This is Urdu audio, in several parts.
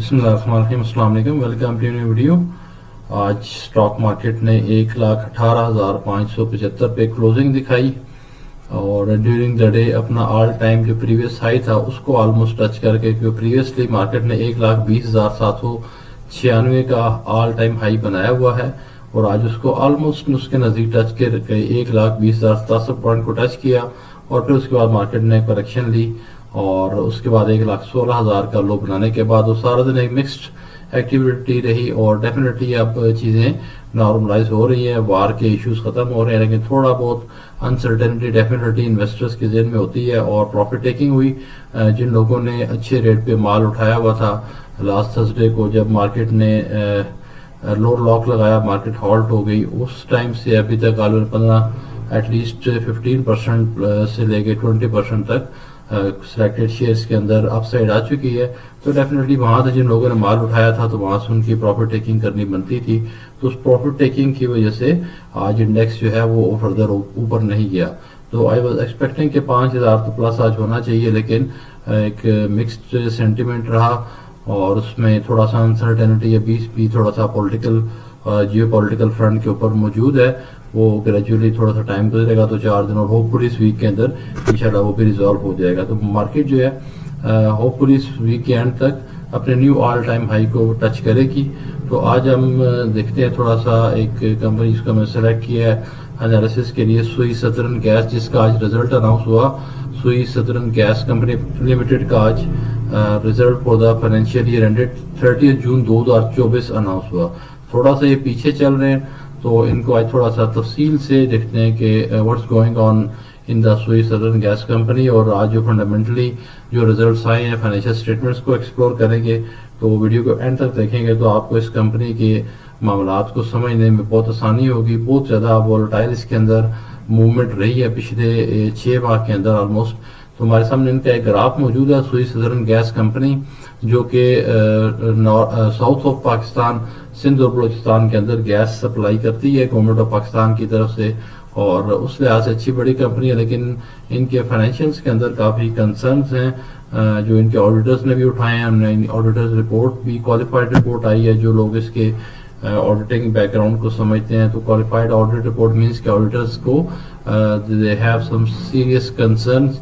بسم اللہ الرحمن الرحیم. السلام علیکم. Welcome to new video. آج اسٹاک مارکیٹ نے 1,18,575 پہ کلوزنگ دکھائی اور ڈیورنگ دا ڈے اپنا آل ٹائم جو پریویس ہائی تھا اس کو آلموسٹ ٹچ کر کے، کیونکہ پریویسلی مارکیٹ نے 1,20,796 کا آل ٹائم ہائی بنایا ہوا ہے اور آج اس کو آلموسٹ اس کے نزدیک ٹچ کر کے 1,20,067 پوائنٹ کو ٹچ کیا اور پھر اس کے بعد مارکیٹ نے کریکشن لی اور اس کے بعد 1,16,000 کا لو بنانے کے بعد وہ سارا دن ایک مکسڈ ایکٹیویٹی رہی اور ڈیفینیٹلی اب چیزیں نارملائز ہو رہی ہیں، وار کے ایشوز ختم ہو رہے ہیں، لیکن تھوڑا بہت انسرٹینٹی ڈیفینیٹلی انویسٹرز کے ذہن میں ہوتی ہے اور پروفٹ ٹیکنگ ہوئی. جن لوگوں نے اچھے ریٹ پہ مال اٹھایا ہوا تھا لاسٹ تھرسڈے کو جب مارکیٹ نے لوور لاک لگایا، مارکیٹ ہالٹ ہو گئی، اس ٹائم سے ابھی تک غالباً 15% سے لے کے 20% تک سلیکٹڈ شیئرز کے اندر اپ سائڈ آ چکی ہے. تو ڈیفینیٹلی وہاں سے جن لوگوں نے مال اٹھایا تھا تو وہاں سے ان کی پروفٹ ٹیکنگ کرنی بنتی تھی، تو اس پروفٹ ٹیکنگ کی وجہ سے آج انڈیکس جو ہے وہ فردر اوپر نہیں گیا. تو آئی واز ایکسپیکٹنگ کہ 5,000 تو پلس آج ہونا چاہیے، لیکن ایک مکسڈ سینٹیمنٹ رہا اور اس میں تھوڑا سا انسرٹینٹی ابھی بھی تھوڑا سا پولیٹیکل جیو پولیٹیکل فرنٹ کے اوپر موجود ہے. وہ گریجولی تھوڑا سا ٹائم گزرے گا تو 4 دن اور ہوپ فلی اس ویک کے اندر انشاءاللہ وہ بھی ریزالو ہو جائے گا. تو مارکیٹ جو ہے ہوپ فلی اس ویک کے اینڈ تک اپنے نیو آل ٹائم ہائی کو ٹچ کرے گی. تو آج ہم دیکھتے ہیں تھوڑا سا ایک کمپنی جس کو میں سلیکٹ کیا ہے انالیسس کے لیے، سوئی سدرن گیس، جس کا آج رزلٹ اناؤنس ہوا. سوئی سدرن گیس کمپنی لمیٹڈ کا آج result for the financial year ended 30 June 2024 announce ہوا. تھوڑا سا یہ پیچھے چل رہے ہیں تو ان کو آج تھوڑا سا تفصیل سے دیکھتے ہیں کہ واٹس گوئنگ آن ان دا سوئی سدرن گیس کمپنی، اور آج جو فنڈامنٹلی جو ریزلٹس آئے ہیں فائنینشیل اسٹیٹمنٹس کو ایکسپلور کریں گے. تو ویڈیو کو اینڈ تک دیکھیں گے تو آپ کو اس کمپنی کے معاملات کو سمجھنے میں بہت آسانی ہوگی. بہت زیادہ وولٹائل اس کے اندر موومنٹ رہی ہے پچھلے 6 ماہ کے اندر آلموسٹ. تو ہمارے سامنے ان کا ایک گراف موجود ہے. سوئی سدرن گیس کمپنی جو کہ ساؤتھ آف پاکستان، سندھ اور بلوچستان کے اندر گیس سپلائی کرتی ہے گورنمنٹ آف پاکستان کی طرف سے، اور اس لحاظ سے اچھی بڑی کمپنی ہے، لیکن ان کے فائنینشیلز کے اندر کافی کنسرنز ہیں جو ان کے آڈیٹرز نے بھی اٹھائے ہیں. ہم نے آڈیٹرز رپورٹ بھی کوالیفائڈ رپورٹ آئی ہے. جو لوگ اس کے آڈیٹنگ بیک گراؤنڈ کو سمجھتے ہیں تو کوالیفائڈ آڈیٹ رپورٹ مینس کہ آڈیٹرز کو they have some serious concerns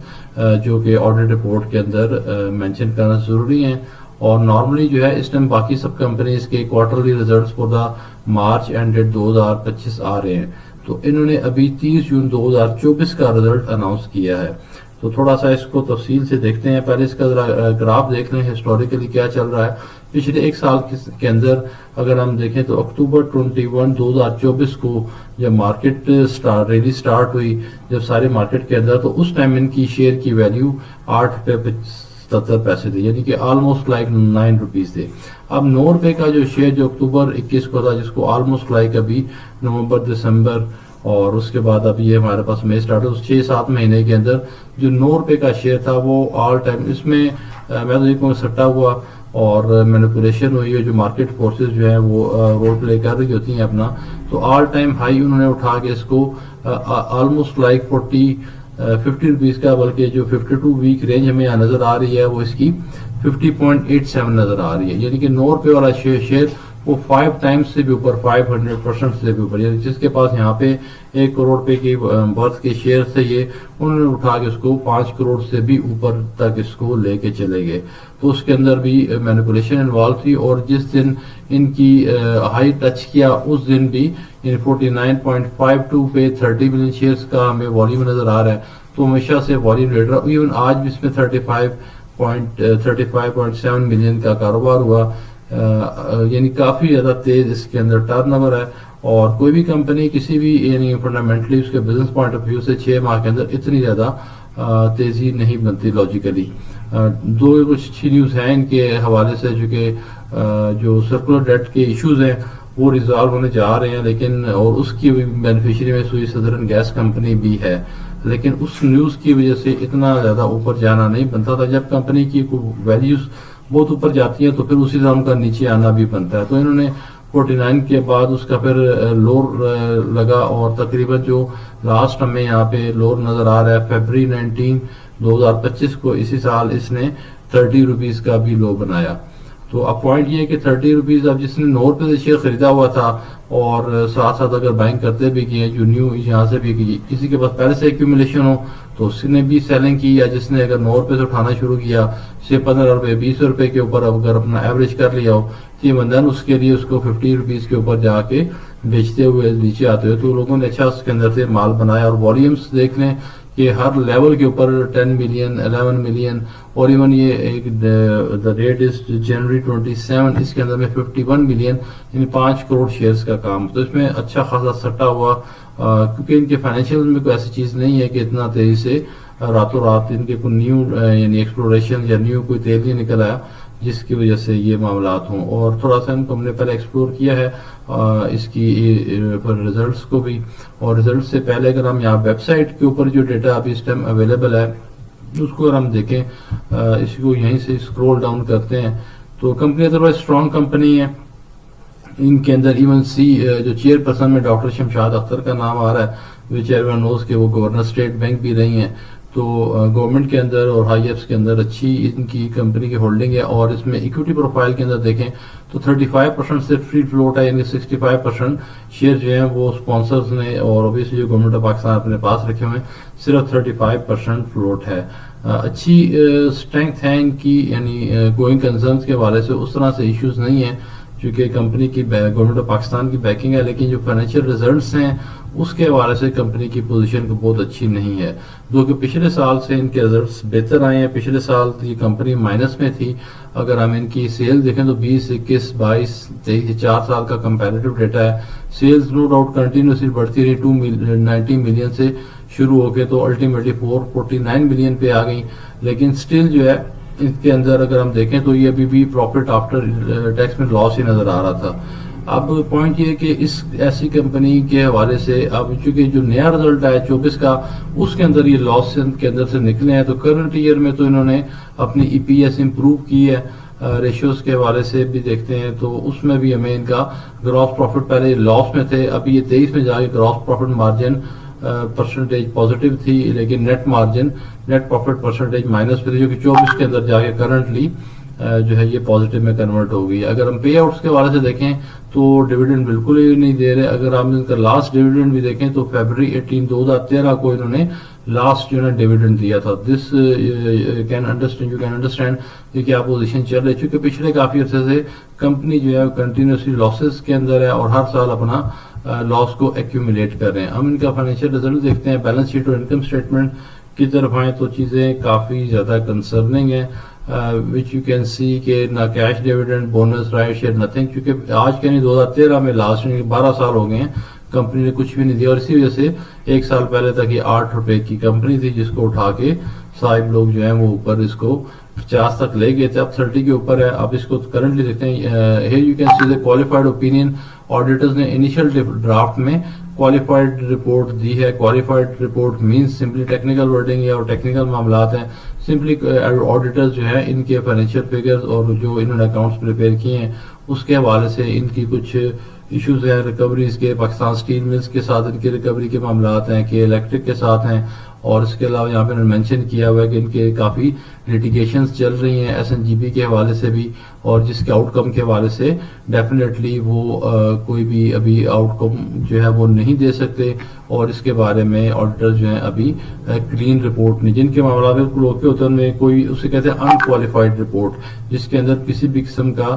جو کہ آڈیٹ رپورٹ کے اندر مینشن کرنا ضروری ہیں. اور نارملی جو ہے اس ٹائم باقی سب کمپنیز کے quarterly results for the March ended 2025 آ رہے ہیں. تو انہوں نے ابھی 30 جون 2024 کا رزلٹ اناؤنس کیا ہے. تو تھوڑا سا اس کو تفصیل سے دیکھتے ہیں. پہلے اس کا گراف دیکھ لیں ہسٹوریکلی کیا چل رہا ہے. پچھلے ایک سال کے اندر اگر ہم دیکھیں تو اکتوبر 21 2024 کو جب مارکیٹ ریلی سٹارٹ ہوئی، جب سارے مارکیٹ کے اندر، تو اس ٹائم ان کی شیئر کی ویلیو 8.77 پیسے تھے، یعنی کہ آلموسٹ لائک 9 روپیز تھے. اب 9 روپے کا جو شیئر جو اکتوبر 21 کو تھا، جس کو آلموسٹ لائک ابھی نومبر دسمبر اور اس کے بعد ابھی یہ ہمارے پاس مئی سٹارٹ ہو 6-7 مہینے کے اندر جو 9 روپے کا شیئر تھا وہ آل ٹائم، اس میں میں تو دیکھوں سٹا ہوا اور مینیپولیشن ہوئی ہے. جو مارکیٹ فورسز جو ہیں وہ رول پلے کر رہی ہوتی ہیں اپنا. تو آل ٹائم ہائی انہوں نے اٹھا کے اس کو آلموسٹ لائک 50 روپیز کا، بلکہ جو 52 ویک رینج ہمیں یہاں نظر آ رہی ہے وہ اس کی 50.87 نظر آ رہی ہے. یعنی کہ 9 روپے والا شیئر وہ 5 ٹائمز سے بھی اوپر، 500% سے بھی اوپر، یعنی جس کے پاس یہاں پہ 1 کروڑ روپے کی برتھ کے شیئر تھے یہ، انہوں نے اٹھا کے اس کو 5 کروڑ سے بھی اوپر تک اس کو لے کے چلے گئے. تو اس کے اندر بھی مینیپولیشن انوالو تھی، اور جس دن ان کی ہائی ٹچ کیا اس دن بھی 49.52 پہ 30 ملین شیئرز کا ہمیں والیوم نظر آ رہا ہے. تو ہمیشہ سے والیوم لیڈر، ایون آج بھی اس میں 35.7 ملین کا کاروبار ہوا، یعنی کافی زیادہ تیز اس کے اندر ٹرن اوور ہے. اور کوئی بھی کمپنی کسی بھی یعنی فنڈامنٹلی اس کے بزنس پوائنٹ آف ویو سے 6 ماہ کے اندر اتنی زیادہ تیزی نہیں بنتی لاجیکلی. دو کچھ اچھی نیوز ہیں ان کے حوالے سے، جو کہ جو سرکولر ڈیٹ کے ایشوز ہیں وہ ریزالو ہونے جا رہے ہیں، لیکن اور اس کی بینیفیشری میں سوئی سدرن گیس کمپنی بھی ہے. لیکن اس نیوز کی وجہ سے اتنا زیادہ اوپر جانا نہیں بنتا تھا. جب کمپنی کی ویلیوز بہت اوپر جاتی ہیں تو پھر اسی طرح ان کا نیچے آنا بھی بنتا ہے. تو انہوں نے 49 کے بعد اس کا پھر لور لگا، اور تقریباً جو لاسٹ ہمیں یہاں پہ لور نظر آ رہا ہے فیبری 19 2025 کو اسی سال اس نے 30 روپیز کا بھی لو بنایا. تو اب پوائنٹ یہ ہے کہ 30 روپیز اب جس نے 9 روپے سے شیئر خریدا ہوا تھا اور ساتھ ساتھ اگر بائنگ کرتے بھی کیے جو نیو یہاں سے بھی کی کسی کے پاس پہلے سے ایکیومولیشن ہو تو اس نے بھی سیلنگ کی، یا جس نے اگر 9 روپے سے اٹھانا شروع کیا سے 15 روپے 20 روپے کے اوپر اگر اپنا ایوریج کر لیا ہو یہ بندن اس کے لیے اس کو 50 روپیز کے اوپر جا کے بیچتے ہوئے نیچے آتے ہوئے تو لوگوں نے اچھا اس کے اندر سے مال بنایا. اور والیومز دیکھ لیں کہ ہر لیول کے اوپر 10 ملین 11 ملین اور ایون یہ ایک دا ڈیٹ از جنوری 27 اس کے اندر میں 51 ملین یعنی 5 کروڑ شیئرز کا کام. تو اس میں اچھا خاصا سٹا ہوا کیونکہ ان کے فائنینشیل میں کوئی ایسی چیز نہیں ہے کہ اتنا تیزی سے راتوں رات ان کے کوئی نیو یعنی ایکسپلوریشن یا نیو کوئی تیل نہیں نکل آیا جس کی وجہ سے یہ معاملات ہوں. اور تھوڑا سا ان کو ہم نے پہلے ایکسپلور کیا ہے اس کی ریزلٹس کو بھی. اور ریزلٹ سے پہلے اگر ہم یہاں ویب سائٹ کے اوپر جو ڈیٹا ابھی اس ٹائم اویلیبل ہے اس کو اگر ہم دیکھیں اس کو یہیں سے اسکرول ڈاؤن کرتے ہیں تو کمپنی ادروائز اسٹرانگ کمپنی ہے. ان کے اندر ایون جو چیئر پرسن میں ڈاکٹر شمشاد اختر کا نام آ رہا ہے وچ ایون نوز کہ وہ گورنر اسٹیٹ بینک بھی رہی ہیں. تو گورنمنٹ کے اندر اور ہائی ایفس کے اندر اچھی ان کی کمپنی کی ہولڈنگ ہے. اور اس میں ایکوٹی پروفائل کے اندر دیکھیں تو 35% سے فری فلوٹ ہے یعنی 65% شیئر جو ہیں وہ اسپانسرز نے اور اوبیسلی جو گورنمنٹ آف پاکستان اپنے پاس رکھے ہوئے ہیں صرف 35% فلوٹ ہے. اچھی اسٹرینتھ ہے ان کی یعنی گوئنگ کنسرنز کے حوالے سے اس طرح سے ایشوز نہیں ہیں چونکہ کمپنی کی گورنمنٹ آف پاکستان کی بیکنگ ہے. لیکن جو فائنینشیل ریزلٹس ہیں اس کے حوالے سے کمپنی کی پوزیشن کو بہت اچھی نہیں ہے. جو کہ پچھلے سال سے ان کے ریزلٹس بہتر آئے ہیں. پچھلے سال یہ کمپنی مائنس میں تھی. اگر ہم ان کی سیل دیکھیں تو 20 21 22 23 4 سال کا کمپیریٹو ڈیٹا ہے. سیلز نو ڈاؤٹ کنٹینیوسلی بڑھتی رہی 290 ملین سے شروع ہو کے تو الٹیمیٹلی 449 ملین پہ آ گئی. لیکن سٹل جو ہے اس کے اندر اگر ہم دیکھیں تو یہ ابھی بھی پروفٹ آفٹر ٹیکس میں لاس ہی نظر آ رہا تھا. اب پوائنٹ یہ ہے کہ اس ایسی کمپنی کے حوالے سے اب چونکہ جو نیا رزلٹ آیا 24 کا اس کے اندر یہ لاس کے اندر سے نکلے ہیں. تو کرنٹ ایئر میں تو انہوں نے اپنی ای پی ایس امپروو کی ہے. ریشیوز کے حوالے سے بھی دیکھتے ہیں تو اس میں بھی ہمیں ان کا گراس پروفٹ پہلے لاس میں تھے ابھی یہ 23 میں جا کے gross profit margin percentage positive تھی لیکن net margin net profit percentage minus پہ تھی جو کہ 24 کے اندر جا کے کرنٹلی جو ہے یہ پازیٹیو میں کنورٹ ہو گئی. اگر ہم پے آؤٹس کے حوالے سے دیکھیں تو ڈیویڈنڈ بالکل ہی نہیں دے رہے. اگر ہم ان کا لاسٹ ڈیویڈنڈ بھی دیکھیں تو فیبرری 18 2013 کو انہوں نے لاسٹ جو ہے ڈیویڈنڈ دیا تھا. دس یو کین انڈرسٹینڈ یہ کیا پوزیشن چل رہی ہے چونکہ پچھلے کافی عرصے سے کمپنی جو ہے کنٹینیوسلی لاسز کے اندر ہے اور ہر سال اپنا لاس کو ایکیومولیٹ کر رہے ہیں. ہم ان کا فائنینشیل ریزلٹ دیکھتے ہیں. بیلنس شیٹ اور انکم اسٹیٹمنٹ کی طرف آئیں تو چیزیں کافی زیادہ کنسرننگ ہیں which you can see کہ نہ cash dividend bonus right share nothing چونکہ آج کے نہیں 2013 میں لاسٹ 12 سال ہو گئے ہیں کمپنی نے کچھ بھی نہیں دیا. اور اسی وجہ سے ایک سال پہلے تک یہ 8 روپے کی کمپنی تھی جس کو اٹھا کے صاحب لوگ جو ہیں وہ اوپر اس کو 50 تک لے گئے تھے. اب 30 کے اوپر ہے. اب اس کو کرنٹلی دیکھتے ہیں. here you can see the qualified opinion auditors نے انیشیل ڈرافٹ میں qualified رپورٹ دی ہے. qualified report means simply technical wording یا ٹیکنیکل معاملات ہیں. سمپلی آڈیٹرز جو ہے ان کے فائنینشیل فگرز اور جو انہوں نے اکاؤنٹس پریپیئر کیے ہیں اس کے حوالے سے ان کی کچھ ایشوز ہیں ریکوریز کے. پاکستان اسٹیل ملز کے ساتھ ان کی ریکوری کے معاملات ہیں کہ الیکٹرک کے ساتھ ہیں. اور اس کے علاوہ یہاں پہ انہوں نے مینشن کیا ہوا ہے کہ ان کے کافی لیٹیگیشنز چل رہی ہیں ایس این جی بی کے حوالے سے بھی اور جس کے آؤٹ کم کے حوالے سے ڈیفینیٹلی وہ کوئی بھی ابھی آؤٹ کم جو ہے وہ نہیں دے سکتے. اور اس کے بارے میں آڈیٹر جو ہیں ابھی کلین رپورٹ نہیں جن کے معاملات بالکل اوکے ہوتے ہیں ان میں کوئی اسے کہتے ہیں انکوالیفائڈ رپورٹ جس کے اندر کسی بھی قسم کا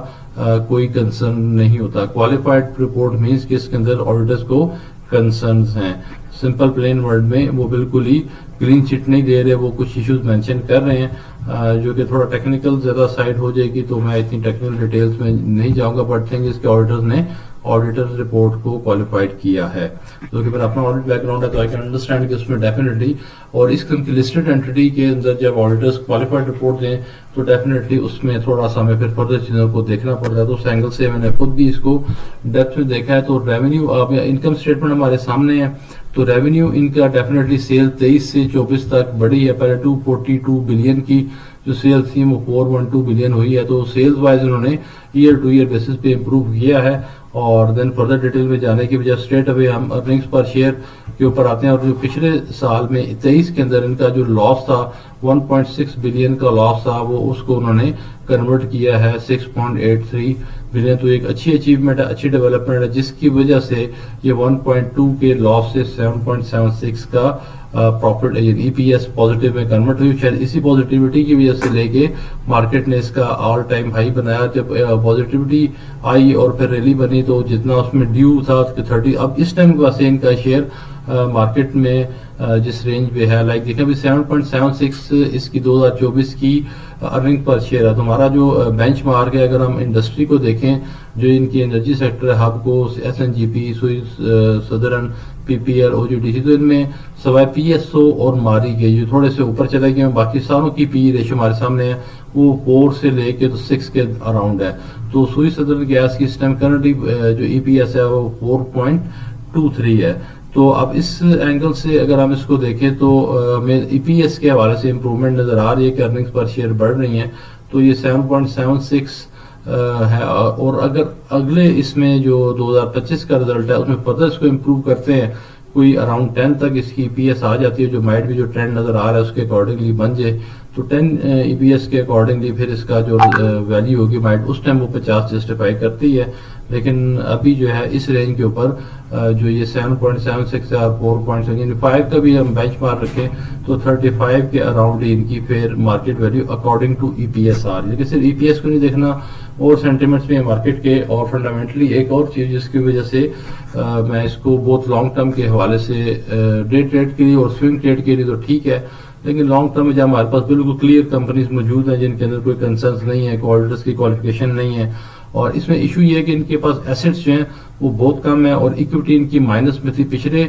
کوئی کنسرن نہیں ہوتا. کوالیفائڈ رپورٹ مینس کہ اس کے اندر آڈیٹرز کو کنسرنز ہیں. سمپل پلین ورڈ میں وہ بالکل ہی کلین چٹ نہیں دے رہے. وہ کچھ ایشوز مینشن کر رہے ہیں جو کہ تھوڑا ٹیکنیکل زیادہ سائڈ ہو جائے گی تو میں اتنی ٹیکنیکل ڈیٹیلز میں نہیں جاؤں گا. بٹ تھنگ اس کے آڈیٹرز نے آڈیٹر رپورٹ کو کوالیفائڈ کیا ہے جو کہ میرا اپنا آڈیٹ بیک گراؤنڈ ہے تو آئی کین انڈرسٹینڈ کہ اس میں ڈیفینیٹلی اور اس قسم کی لسٹڈ اینٹی کے اندر جب آڈیٹرز کوالیفائڈ رپورٹ دیں تو ڈیفینیٹلی اس میں تھوڑا سا ہمیں پھر فردر چیزوں کو دیکھنا پڑتا ہے. تو اس اینگل سے میں نے خود بھی اس کو ڈیپتھ میں دیکھا ہے. تو ریونیو انکم اسٹیٹمنٹ ہمارے سامنے ہے تو ریونیو ان کا ڈیفینیٹلی سیل 23 سے 24 تک بڑی ہے. پہلے 242 بلین کی جو سیل تھی وہ 412 بلین ہوئی ہے. تو سیلز وائز انہوں نے ایئر ٹو ایئر بیسس پہ امپروو کیا ہے اور دین فردر ڈیٹیل میں جانے کی وجہ اسٹریٹ اوے ہم ارننگس پر شیئر کے اوپر آتے ہیں. اور جو پچھلے سال میں 23 کے اندر ان کا جو لاس تھا 1.6 بلین کا لاس تھا وہ اس کو انہوں نے کنورٹ کیا ہے 6.83 بلین. تو ایک اچھی اچیومنٹ ہے, اچھی ڈیولپمنٹ ہے, جس کی وجہ سے یہ 1.2 کے لاس سے 7.76 کا پروفٹ ای پی ایس پازیٹیو میں کنورٹ ہوئی. شاید اسی پازیٹیوٹی کی وجہ سے لے کے مارکیٹ نے اس کا آل ٹائم ہائی بنایا. جب پازیٹیوٹی آئی اور پھر ریلی بنی تو جتنا اس میں ڈیو تھا 30, اب اس ٹائم کے واسطے ان کا شیئر مارکیٹ میں جس رینج پہ ہے لائک دیکھیں ابھی 7.76 اس کی 2024 کی ارننگ پر شیئر ہے. تو ہمارا جو بینچ مارک ہے اگر ہم انڈسٹری کو دیکھیں جو ان کی انرجی سیکٹر ہے ہب کو S N G P southern P P L O G D C, تو ان میں سوائے پی ایس او اور ماری کے جو تھوڑے سے اوپر چلے گئے, باقی ساروں کی پی ریشو ہمارے سامنے ہے وہ 4 سے لے کے 6 کے اراؤنڈ ہے. تو سوئی سدرن گیس کی اس ٹائم کرنٹلی جو ای پی ایس ہے وہ 4.23 ہے. تو اب اس اینگل سے اگر ہم اس کو دیکھیں تو ہمیں ای پی ایس کے حوالے سے امپروومنٹ نظر آ رہی ہے کہ ارننگز پر شیئر بڑھ رہی ہیں. تو یہ 7.76 ہے, اور اگر اگلے اس میں جو 2025 کا رزلٹ ہے اس میں فردر اس کو امپروو کرتے ہیں, کوئی اراؤنڈ 10 تک اس کی ای پی ایس آ جاتی ہے جو مائٹ بھی جو ٹرینڈ نظر آ رہا ہے اس کے اکارڈنگلی بن جائے, تو 10 ای پی ایس کے اکارڈنگلی پھر اس کا جو ویلیو ہوگی مائٹ اس ٹائم وہ 50 جسٹیفائی کرتی ہے. لیکن ابھی جو ہے اس رینج کے اوپر جو یہ 7.76 اور 4.7 یعنی 5 کا بھی ہم بینچ مارک رکھیں تو 35 کے اراؤنڈ ان کی پھر market value according to E P S آ رہی ہے. لیکن صرف ای پی ایس کو نہیں دیکھنا اور سینٹیمنٹس بھی ہیں مارکیٹ کے, اور فنڈامنٹلی ایک اور چیز جس کی وجہ سے میں اس کو بہت لانگ ٹرم کے حوالے سے ڈے ٹریڈ کے لیے اور سوئنگ ٹریڈ کے لیے تو ٹھیک ہے, لیکن لانگ ٹرم میں جب ہمارے پاس بالکل کلیئر کمپنیز موجود ہیں جن کے اندر کوئی کنسرنس نہیں ہے, آڈیٹرز کی کوالیفیکیشن نہیں ہے, اور اس میں ایشو یہ ہے کہ ان کے پاس ایسٹس جو ہیں وہ بہت کم ہے اور اکویٹی ان کی مائنس میں تھی. پچھلے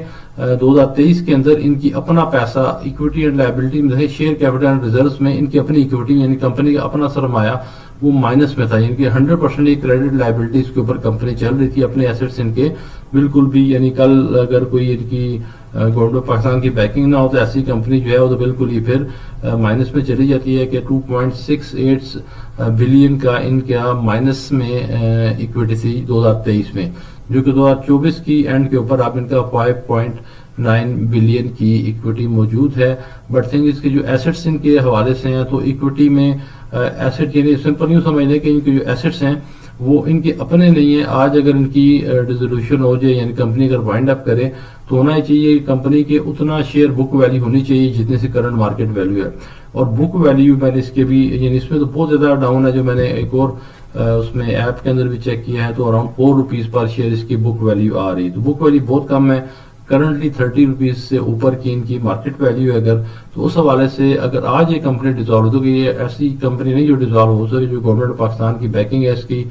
2023 کے اندر ان کی اپنا پیسہ اکویٹی اینڈ لائبلٹی میں شیئر کیپٹل اینڈ ریزروز میں ان کی اپنی اکویٹی یعنی کمپنی کا اپنا سرمایہ وہ مائنس میں تھا, یعنی کہ 100% یہ کریڈٹ لائبلٹیز کے اوپر کمپنی چل رہی تھی, اپنے ایسٹس ان کے بالکل بھی, یعنی کل اگر کوئی ان کی گورنمنٹ آف پاکستان کی بیکنگ نہ ہو تو ایسی کمپنی جو ہے وہ تو بالکل ہی پھر مائنس میں چلی جاتی ہے کہ 2.68 بلین کا ان کا مائنس میں اکویٹی تھی 2023 میں, جو کہ 2024 کی اینڈ کے اوپر آپ ان کا 5.9 بلین کی اکویٹی موجود ہے. بٹ تھنگ اس کے جو ایسٹس ان کے حوالے سے ہیں تو اکویٹی میں ایسٹ یعنی سمپل یوں سمجھ لیں کہ ان کے جو ایسٹس ہیں وہ ان کے اپنے نہیں ہیں. آج اگر ان کی ڈیزولوشن ہو جائے یعنی کمپنی اگر وائنڈ اپ کرے تو ہونا ہی چاہیے کمپنی کے اتنا شیئر بک ویلیو ہونی چاہیے جتنے سے کرنٹ مارکیٹ ویلیو ہے, اور بک ویلیو میں نے اس کے بھی یعنی اس میں تو بہت زیادہ ڈاؤن ہے, جو میں نے ایک اور اس میں ایپ کے اندر بھی چیک کیا ہے تو اراؤنڈ 4 روپیز پر شیئر اس کی بک ویلیو آ رہی ہے. تو بک ویلیو بہت کم ہے, کرنٹلی 30 روپیز سے اوپر کی ان کی مارکیٹ ویلیو ہے. اگر تو اس حوالے سے اگر آج یہ کمپنی ڈیزالو تو کہ یہ ایسی کمپنی نہیں جو ڈیزالو ہو سکے, جو گورنمنٹ پاکستان کی بیکنگ ہے اس کی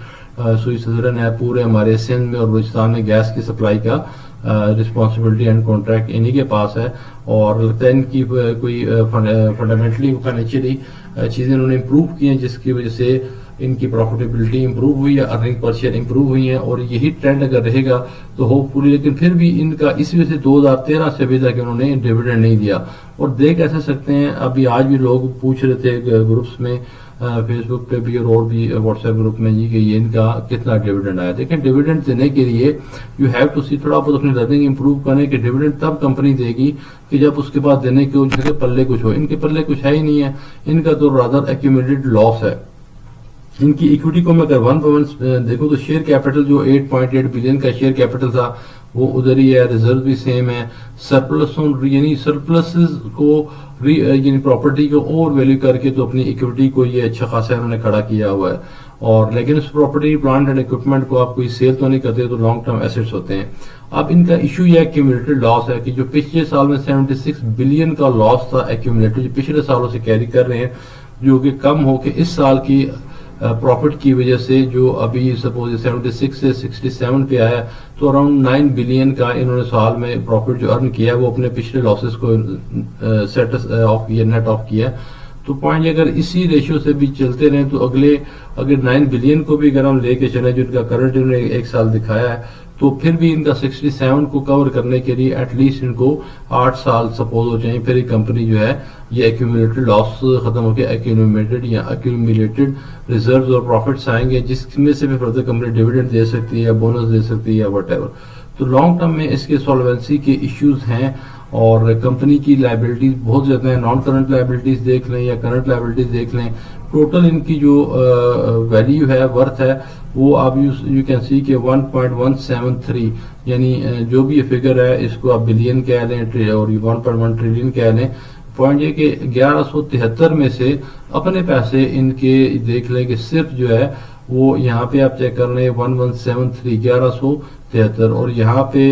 سوئی سدرن ہے, پورے ہمارے سندھ میں اور بلوچستان میں گیس کی سپلائی کا رسپانسبلٹی اینڈ کانٹریکٹ انہی کے پاس ہے, اور لگتا ہے ان کی کوئی فنڈامنٹلی فائنینشلی چیزیں انہوں نے امپروو کی ہیں جس کی وجہ سے ان کی پروفیٹیبلٹی امپروو ہوئی ہے, ارننگ پر شیئر امپروو ہوئی ہیں, اور یہی ٹرینڈ اگر رہے گا تو ہوپ فلی. لیکن پھر بھی ان کا اس وجہ سے 2013 سے ابھی تک انہوں نے ڈیویڈنڈ نہیں دیا, اور دیکھ ایسے سکتے ہیں ابھی آج بھی لوگ پوچھ رہے تھے گروپس میں فیس بک پہ بھی اور بھی واٹس ایپ گروپ میں جی کہ یہ ان کا کتنا ڈیویڈنڈ آیا. دیکھیں ڈیویڈنڈ دینے کے لیے یو ہیو ٹو سی تھوڑا بہت اپنی لرننگ امپروو کریں کہ ڈیویڈنڈ تب کمپنی دے گی کہ جب اس کے بعد دینے کے پلے کچھ ہو. ان کے پلے کچھ ہے ہی نہیں ہے, ان کا تو رادر ایکومولیٹڈ لاس ہے. ان کی ایکویٹی کو میں اگر 1 دیکھوں تو شیئر کیپٹل جو 8.8 بلین کا شیئر کیپٹل تھا وہ ادھر ہی ہے, ریزرو بھی سیم ہے, سرپلس یعنی سرپلسز کو یعنی پراپرٹی کو اوور ویلیو کر کے تو اپنی ایکویٹی کو یہ اچھا خاصا انہوں نے کھڑا کیا ہوا ہے, اور لیکن اس پراپرٹی پلانٹ اینڈ اکوپمنٹ کو آپ کوئی سیل تو نہیں کرتے تو لانگ ٹرم ایسٹس ہوتے ہیں. اب ان کا ایشو یہ ایکومولیٹڈ لاس ہے کہ جو پچھلے سال میں 76 بلین کا لاس تھا ایکومولیٹڈ, جو پچھلے سالوں سے کیری کر رہے ہیں, جو کہ کم ہو کے اس سال کی پروفٹ کی وجہ سے جو ابھی سپوز 76 سے 67 پہ آیا تو اراؤنڈ 9 بلین کا انہوں نے سال میں پروفٹ جو ارن کیا وہ اپنے پچھلے لاسز کو سیٹ آف کیا, نیٹ آف کیا. تو پوائنٹ اگر اسی ریشیو سے بھی چلتے رہیں تو اگر 9 بلین کو بھی اگر ہم لے کے چلیں جو ان کا کرنٹ انہوں نے ایک سال دکھایا ہے تو پھر بھی ان کا 67 کو کور کرنے کے لیے ایٹ لیسٹ ان کو 8 سال سپوز ہو جائیں، پھر یہ کمپنی جو ہے یہ ایکیومولیٹڈ لاس ختم ہو کے ایکیومولیٹڈ ریزروز اور پروفٹس آئیں گے، جس میں سے بھی فردر کمپنی ڈیویڈنڈ دے سکتی ہے یا بونس دے سکتی ہے یا وٹ ایور. تو لانگ ٹرم میں اس کے سالوینسی کے ایشوز ہیں اور کمپنی کی لائبلٹیز بہت زیادہ ہیں. نان کرنٹ لائبلٹیز دیکھ لیں یا کرنٹ لائبلٹیز دیکھ لیں، ٹوٹل ان کی جو ویلیو ہے، ورتھ ہے، وہ آپ یو کین سی کہ 1.173، یعنی جو بھی یہ فگر ہے اس کو آپ بلین کہہ لیں اور 1.1 ٹریلین کہہ لیں. پوائنٹ یہ کہ 1173 میں سے اپنے پیسے ان کے دیکھ لیں کہ صرف جو ہے وہ یہاں پہ آپ چیک کر لیں 1173 1173، اور یہاں پہ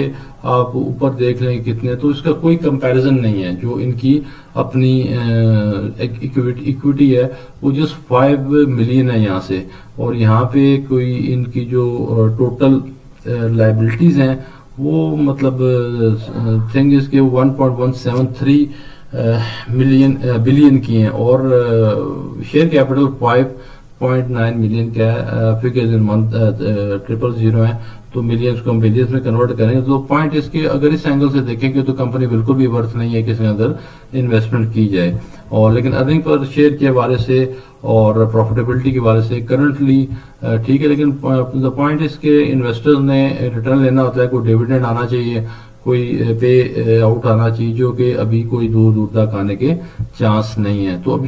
آپ اوپر دیکھ لیں کتنے، تو اس کا کوئی کمپیریزن نہیں ہے. جو ان کی اپنی ایکویٹی ہے وہ جسٹ 5 ملین ہے یہاں سے، اور یہاں پہ کوئی ان کی جو ٹوٹل لائبلٹیز ہیں وہ مطلب تھنگ از کہ 1.173 بلین کی ہیں، اور شیئر کیپٹل 5.9 ملین کا ہے. فگرز ان منتھ 000 ہیں، تو ملینز کو ہم بلینز میں کنورٹ کریں. تو پوائنٹ اس کے اگر اس اینگل سے دیکھیں گے تو کمپنی بالکل بھی ورتھ نہیں ہے کہ اس کے اندر انویسٹمنٹ کی جائے. اور لیکن ارننگ پر شیئر کے حوالے سے اور پروفیٹیبلٹی کے حوالے سے کرنٹلی ٹھیک ہے، لیکن پوائنٹ اس کے انویسٹرز نے ریٹرن لینا ہوتا ہے، کوئی ڈیویڈنڈ آنا چاہیے، کوئی پے آؤٹ آنا چاہیے، جو کہ ابھی کوئی دور دور تک آنے کے چانس نہیں ہے. تو ابھی